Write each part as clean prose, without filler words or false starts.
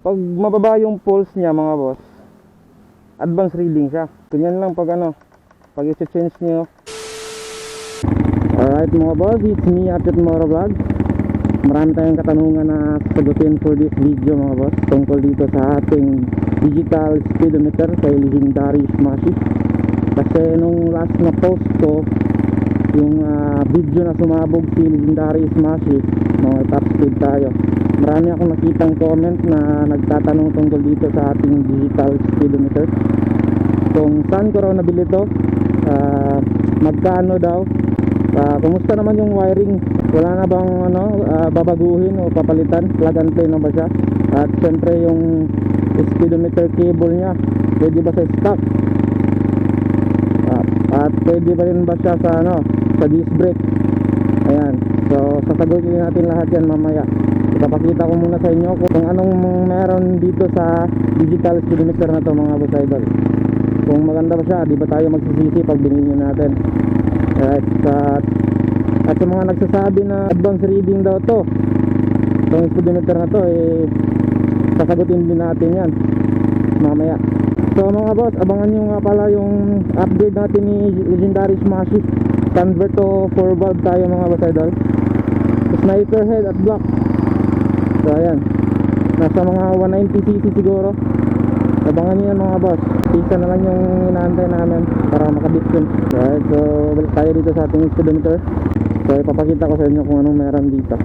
Pag mababa yung pulse niya mga boss, advanced reading siya. Ganyan lang pag pag i-change niyo. Alright mga boss, it's me Apit Motovlog. Marami tayong katanungan na sagutin for this video mga boss, tungkol dito sa ating digital speedometer kay Legendary Smashy. Kasi nung last na post ko, yung video na sumabog si Legendary Smashy, mga top speed tayo, marami akong nakitang comment na nagtatanong tungkol dito sa ating digital speedometer, kung saan ko raw nabili to, magkano daw, kumusta naman yung wiring, wala na bang babaguhin o papalitan, plug and play na ba siya, at syempre yung speedometer cable nya pwede ba sa stock, at pwede ba rin ba siya sa sa disc brake. Ayan, so sasagutin natin lahat yan mamaya. Ipapakita ko muna sa inyo kung anong meron dito sa digital speedometer na to mga boss idol, kung maganda ba siya, di ba tayo magsisisi pag binili natin. Alright, at sa mga nagsasabi na advanced reading daw to, itong speedometer na to, sasagutin din natin yan mamaya. So mga boss, abangan nyo nga pala yung upgrade natin ni Legendary Smashy. Convert to 4 valve tayo mga boss idol, sniper head at block. So ayan, nasa mga 190cc siguro. Abangan nyo yan mga boss, isa na lang yung inaantay namin para makabit yun. Alright, so balik tayo dito sa ating speedometer. So ipapakita ko sa inyo kung anong meron dito,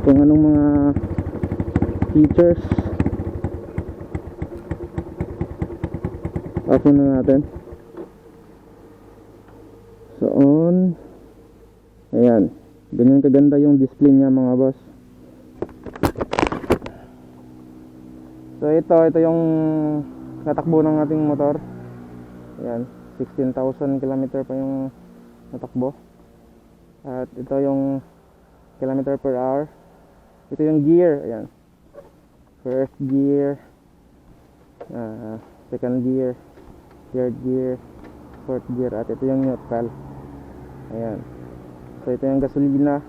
kung anong mga features. Off na natin. So on. Ayan, ganyan kaganda yung display niya mga boss. So ito yung natakbo ng ating motor. Ayan, 16,000 km pa yung natakbo. At ito yung kilometer per hour. Ito yung gear. Ayan, first gear, second gear, third gear, fourth gear, at ito yung neutral. Ayan, so ito yung gasolina.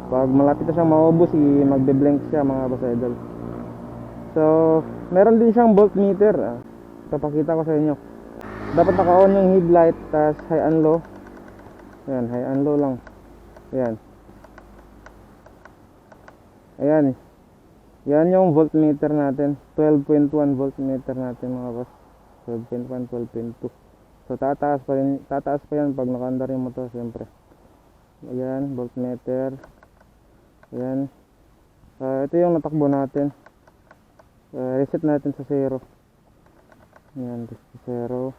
Pag malapit na siyang maubos, magbe-blank siya mga boss idol. So meron din siyang voltmeter. Papakita ko sa inyo. Dapat naka-on yung headlight, tas high and low. Ayan, high and low lang. Ayan, ayan, yan yung voltmeter natin. 12.1 voltmeter natin mga boss. 12.1, 12.2. So tataas pa yan pag nakaandar yung motor siyempre. Ayan, voltmeter. Ayan, ito yung natakbo natin. Reset natin sa 0. Ayan, sa 0.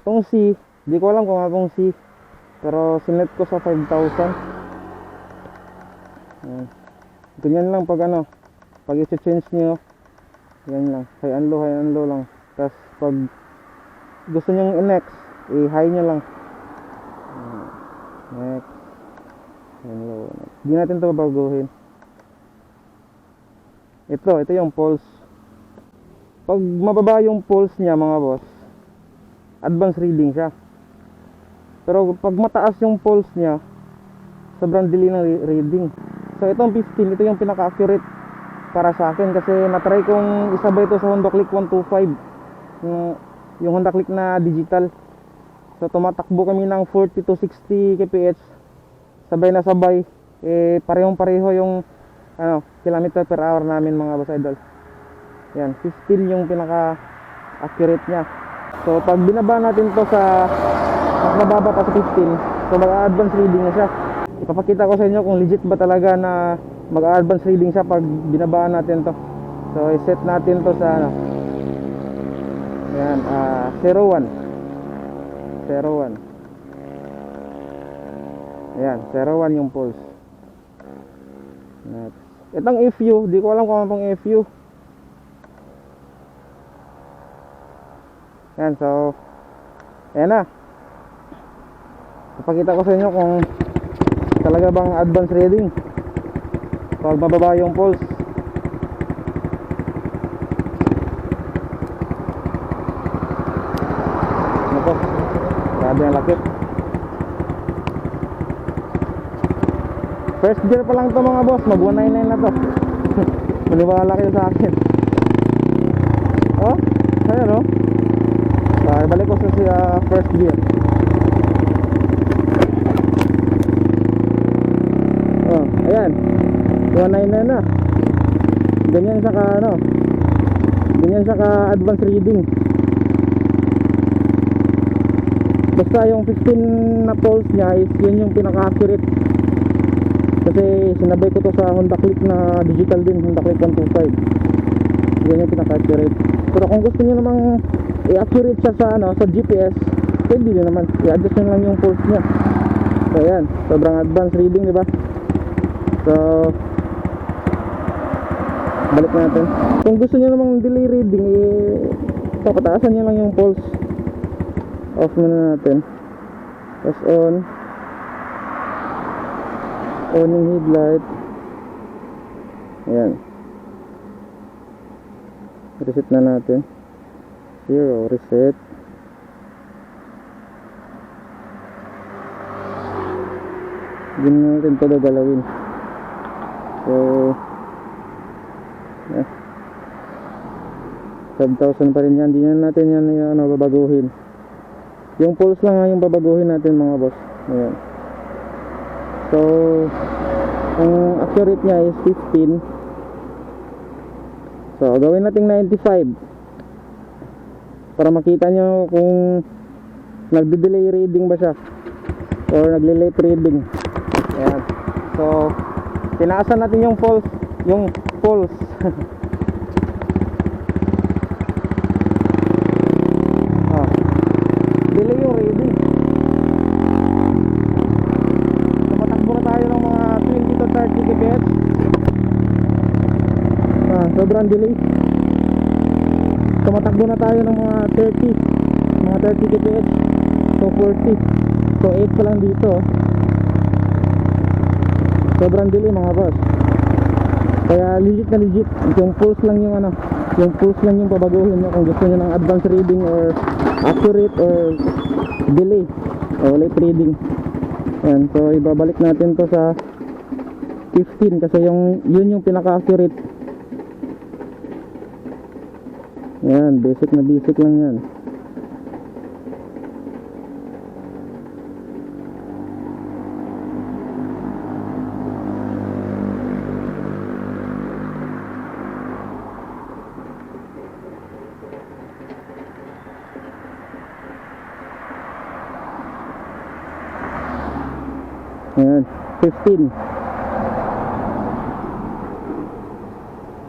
Itong C, di ko alam kung itong C, pero sinet ko sa 5,000. Ayan, ganyan lang pag pag i-change nyo, yan lang, high and low lang. Tapos pag gusto nyo i-next, i-high nyo lang. Next, high and low, next. Di natin ito babaguhin. Ito yung pulse. Pag mababa yung pulse niya mga boss, advanced reading siya. Pero pag mataas yung pulse niya, sobrang dili ng reading. So itong 15, ito yung pinaka-accurate para sa akin, kasi natry kong isabay ito sa Honda Click 125, yung Honda Click na digital. So tumatakbo kami ng 40 to 60 kph, sabay na sabay, parehong pareho yung kilometer per hour namin mga boss idol. Yan, 15 yung pinaka accurate nya. So pag binaba natin to sa mas mababa pa sa 15, so mag-advance reading na siya. Ipapakita ko sa inyo kung legit ba talaga na mag-advance reading siya pag binabaan natin to. So i-set natin to sa yan, 01. Ayan, 01 yung pulse. Next, itong FU, di ko alam kung anong FU. Yan, so ayan na. Ipakita ko sa inyo kung talaga bang advance reading pag mababa yung pulse. Ano po? Grabe ang lakit. First gear pa lang to mga boss, mag 199 na to. Maniwala kayo sa akin. Oh, ayan oh. Balik ko sa first gear. Oh, ayan. 199 na. Ganyan siya ka ano. Ganyan siya ka advanced reading. Basta yung 15 na pulse niya is yun yung pinaka-accurate. Kasi sinabay ko to sa Honda Click na digital din, Honda Click 125. Yan yung pinaka-accurate. Pero kung gusto niyo namang i-accurate siya sa ano, sa GPS, pwede din naman. I-adjust nyo lang yung pulse niya. So ayan, sobrang advanced reading, di ba? So balik natin. Kung gusto niyo namang delay reading, papataasan niyo lang yung pulse. Off muna natin. Tapos on yung headlight. Ayan, reset na natin. 0, reset. Hindi na natin ito gagalawin. So 5,000 pa rin yan. Hindi na natin yan babaguhin. Yung pulse lang nga yung babaguhin natin mga boss. Ayan. So ang accurate niya is 15. So gawin natin 95 para makita nyo kung nagde-delay reading ba siya or nagle-late reading. Ayan. So tinaasan natin yung pulse. Delay yung reading. Tumatakbo na tayo ng mga 20 to 30 kph. Sobrang delay. Tumatakbo na tayo ng mga 30 kph. So 40. So 8 pa lang dito. Sobrang delay mga boss. Kaya legit na legit. Yung pulse lang yung babaguhin nyo kung gusto nyo ng advanced reading or accurate or delay o late reading. Ayan, so ibabalik natin to sa 15 kasi yun yung pinaka-accurate. Ayan, basic lang yan. Ayan, 15.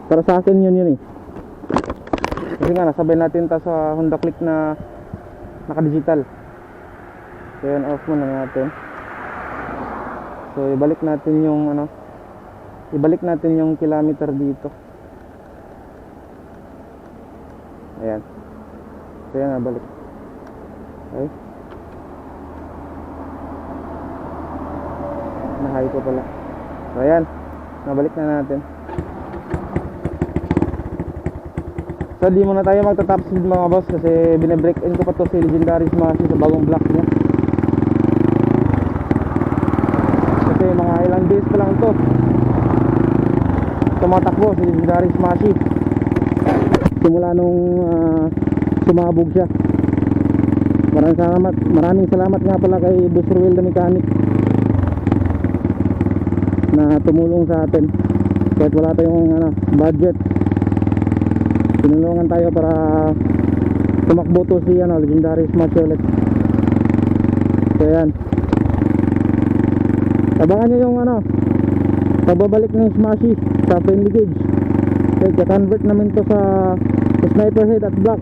Para sa akin yun eh. Kasi nga nasabay natin ta sa Honda Click na naka-digital. So yan, off muna natin. So ibalik natin yung kilometer dito. Ayan. So yan, nabalik. Okay. Nahay ko pala. So ayan, nabalik na natin. So di muna tayo magta-top speed mga boss kasi binebreak in ko pa to si Legendary Smash sa bagong block niya. Kasi mga ilang days pa lang to tumatakbo si Legendary Smash simula nung sumabog siya. Maraming salamat nga pala kay Boss Ruel the Mechanic na tumulong sa atin kahit wala tayong budget. Tinulungan tayo para tumakbo to si Legendary Smash ulit. So yan, abangan nyo yung pagbabalik ng Smashy sa friendly gauge. Okay, ka-convert namin to sa sniper head at block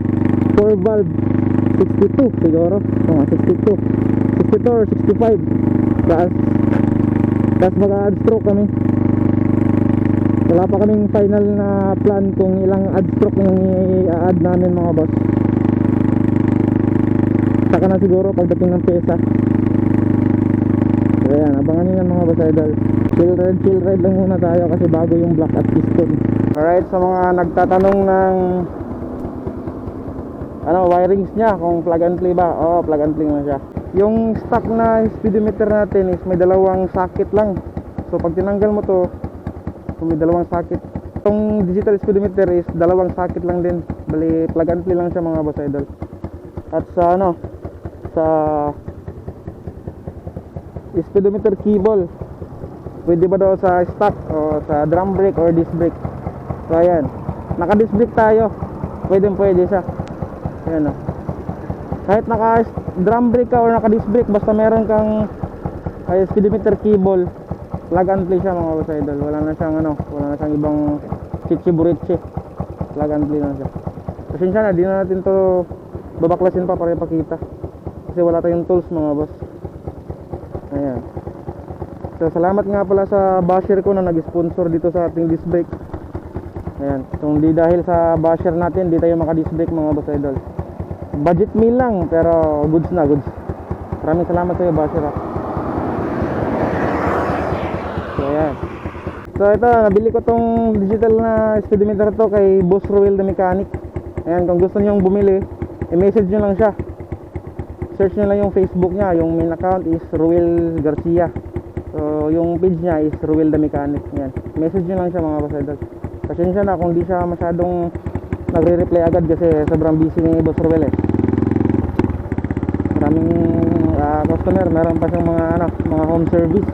4 valve 62 siguro, 62 or 65. Tapos mag-add stroke kami. Wala pa kaming final na plan kung ilang add stroke yung i-add namin mga boss. Saka na siguro pagdating ng pesa. So ayan, abangan nyo yan mga boss idol. Chill ride lang muna tayo kasi bago yung block at piston. Alright, sa mga nagtatanong ng wirings nya kung plug and play ba? Oo, plug and play na siya. Yung stock na speedometer natin is may dalawang socket lang. So pag tinanggal mo to, kung may dalawang socket, Itong digital speedometer is dalawang socket lang din. Bali plug and play lang siya mga boss idol. At sa ano, sa speedometer cable, pwede ba daw sa stock o sa drum brake or disc brake. So ayan, naka disc brake tayo, pwede siya. Ayan o, kahit naka drum brake ka or naka disc brake, basta meron kang speedometer cable, plug and play siya mga boss idol. Wala na siyang ibang chichi-burichi, plug and play na siya. Pasensya na, di na natin to babaklasin pa para ipakita kasi wala tayong tools mga boss. Ayan. So salamat nga pala sa basher ko na nag-sponsor dito sa ating disc brake. Ayan, kung di dahil sa basher natin, di tayo maka-disc brake mga boss idol. Budget meal lang pero goods na goods. Maraming salamat sa iyo basher ha. So ayan. So ito, nabili ko tong digital na speedometer to kay Boss Ruel the Mechanic. Ayan, kung gusto niyo bumili, i-message nyo lang siya. Search nyo lang yung Facebook niya. Yung main account is Ruel Garcia. So yung page niya is Ruel the Mechanic. Ayan, message nyo lang siya mga boss idol. Pasensya na kung di siya masyadong nagre-reply agad kasi sobrang busy ni Boss Ruel eh. Maraming customer, meron pa siyang mga home service.